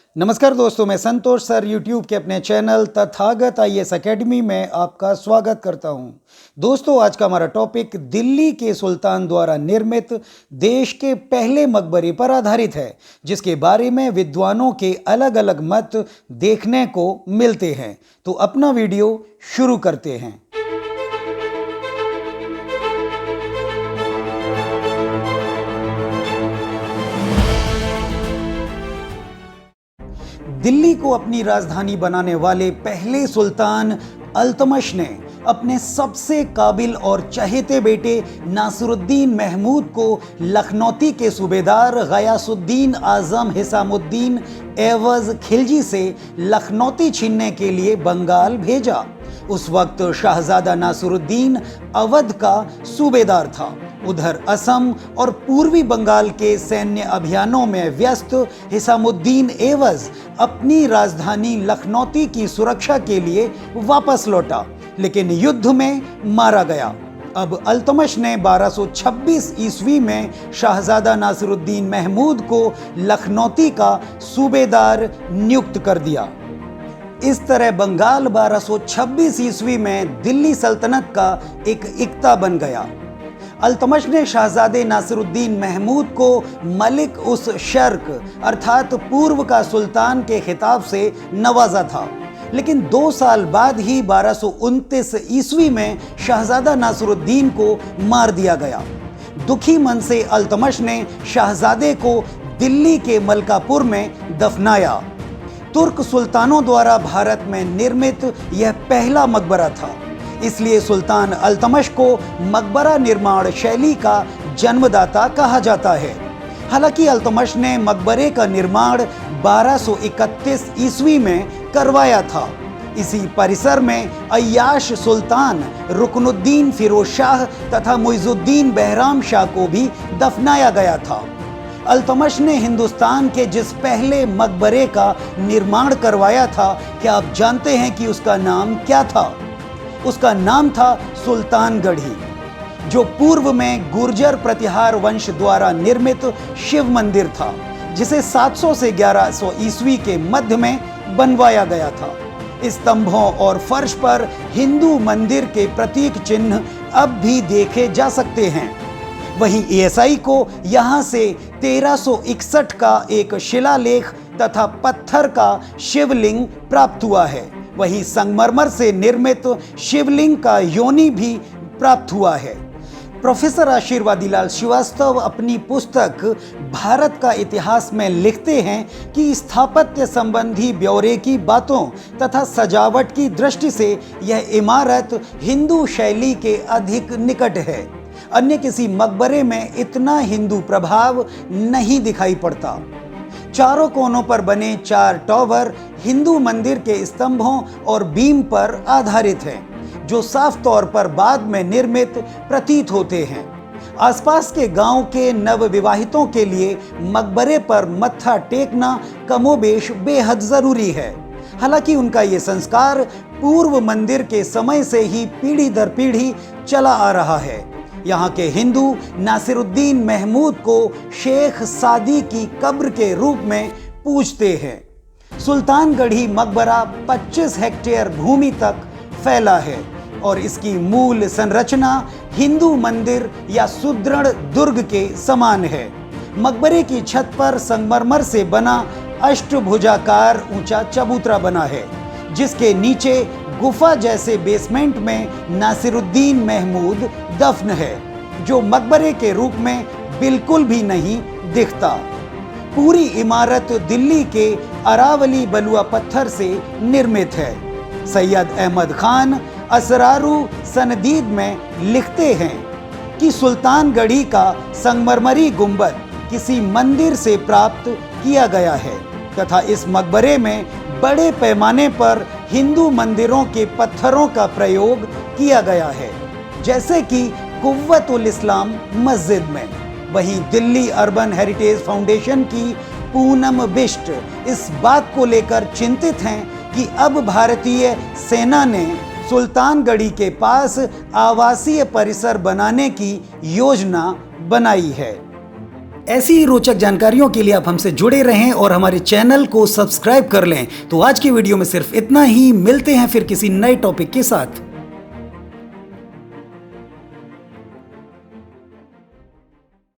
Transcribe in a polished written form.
नमस्कार दोस्तों, मैं संतोष सर यूट्यूब के अपने चैनल तथागत आईएएस एकेडमी में आपका स्वागत करता हूं। दोस्तों, आज का हमारा टॉपिक दिल्ली के सुल्तान द्वारा निर्मित देश के पहले मकबरे पर आधारित है, जिसके बारे में विद्वानों के अलग अलग मत देखने को मिलते हैं। तो अपना वीडियो शुरू करते हैं। दिल्ली को अपनी राजधानी बनाने वाले पहले सुल्तान अल्तमश ने अपने सबसे काबिल और चहेते बेटे नासिरुद्दीन महमूद को लखनौती के सूबेदार गयासुद्दीन आजम हिसामुद्दीन एवज खिलजी से लखनौती छीनने के लिए बंगाल भेजा। उस वक्त शाहजादा नासिरुद्दीन अवध का सूबेदार था। उधर असम और पूर्वी बंगाल के सैन्य अभियानों में व्यस्त हिसामुद्दीन एवज अपनी राजधानी लखनौती की सुरक्षा के लिए वापस लौटा, लेकिन युद्ध में मारा गया। अब अल्तमश ने 1226 ईस्वी में शाहजादा नासिरुद्दीन महमूद को लखनौती का सूबेदार नियुक्त कर दिया। इस तरह बंगाल 1226 ईस्वी में दिल्ली सल्तनत का एक इक्ता बन गया। अल्तमश ने शाहजादे नासिरुद्दीन महमूद को मलिक उस शर्क अर्थात पूर्व का सुल्तान के खिताब से नवाजा था, लेकिन 2 साल बाद ही 1229 ईस्वी में शाहजादा नासिरुद्दीन को मार दिया गया। दुखी मन से अल्तमश ने शाहजादे को दिल्ली के मलकापुर में दफनाया। तुर्क सुल्तानों द्वारा भारत में निर्मित यह पहला मकबरा था, इसलिए सुल्तान अल्तमश को मकबरा निर्माण शैली का जन्मदाता कहा जाता है। हालांकि अल्तमश ने मकबरे का निर्माण 1231 ईस्वी में करवाया था। इसी परिसर में अय्याश सुल्तान रुकनुद्दीन फिरोज शाह तथा मुइजुद्दीन बहराम शाह को भी दफनाया गया था। अल्तमश ने हिंदुस्तान के जिस पहले मकबरे का निर्माण करवाया था, क्या आप जानते हैं कि उसका नाम क्या था? उसका नाम था सुल्तानगढ़ी, जो पूर्व में गुर्जर प्रतिहार वंश द्वारा निर्मित शिव मंदिर था, जिसे 700 से 1100 ईस्वी के मध्य में बनवाया गया था। स्तंभों और फर्श पर हिंदू मंदिर के प्रतीक चिन्ह अब भी देखे जा सकते हैं। वहीं एएसआई को यहाँ से 1361 का एक शिलालेख तथा पत्थर का शिवलिंग प्राप्त हुआ है। वहीं संगमरमर से निर्मित शिवलिंग का योनि भी प्राप्त हुआ है। प्रोफेसर आशीर्वादीलाल श्रीवास्तव अपनी पुस्तक भारत का इतिहास में लिखते हैं कि स्थापत्य संबंधी ब्यौरे की बातों तथा सजावट की दृष्टि से यह इमारत हिंदू शैली के अधिक निकट है। अन्य किसी मकबरे में इतना हिंदू प्रभाव नहीं दिखाई पड़ता। चारों कोनों पर बने 4 टॉवर हिंदू मंदिर के स्तंभों और बीम पर आधारित हैं, जो साफ तौर पर बाद में निर्मित प्रतीत होते हैं। आसपास के गांव के नवविवाहितों के लिए मकबरे पर मत्था टेकना कमोबेश बेहद जरूरी है। हालांकि उनका ये संस्कार पूर्व मंदिर के समय से ही पीढ़ी दर पीढ़ी चला आ रहा है। यहाँ के हिंदू नासिरुद्दीन महमूद को शेख सादी की कब्र के रूप में पूजते हैं। सुल्तानगढ़ी मकबरा 25 हेक्टेयर भूमि तक फैला है और इसकी मूल संरचना हिंदू मंदिर या सुदृढ़ दुर्ग के समान है। मकबरे की छत पर संगमरमर से बना अष्टभुजाकार ऊंचा चबूतरा बना है, जिसके नीचे गुफा जैसे बेसमेंट में नासिरुद्दीन महमूद दफन है, जो मकबरे के रूप में बिल्कुल भी नहीं दिखता। पूरी इमारत दिल्ली के अरावली बलुआ पत्थर से निर्मित है। सैयद अहमद खान असरारू सनदीद में लिखते हैं कि सुल्तानगढ़ी का संगमरमरी गुंबद किसी मंदिर से प्राप्त किया गया है तथा इस मकबरे में बड़े पैमाने पर हिंदू मंदिरों के पत्थरों का प्रयोग किया गया है, जैसे कि कुव्वतुल इस्लाम मस्जिद में। वहीं दिल्ली अर्बन हेरिटेज फाउंडेशन की पूनम बिष्ट इस बात को लेकर चिंतित हैं कि अब भारतीय सेना ने सुल्तानगढ़ी के पास आवासीय परिसर बनाने की योजना बनाई है। ऐसी ही रोचक जानकारियों के लिए आप हमसे जुड़े रहें और हमारे चैनल को सब्सक्राइब कर लें। तो आज की वीडियो में सिर्फ इतना ही, मिलते हैं फिर किसी नए टॉपिक के साथ।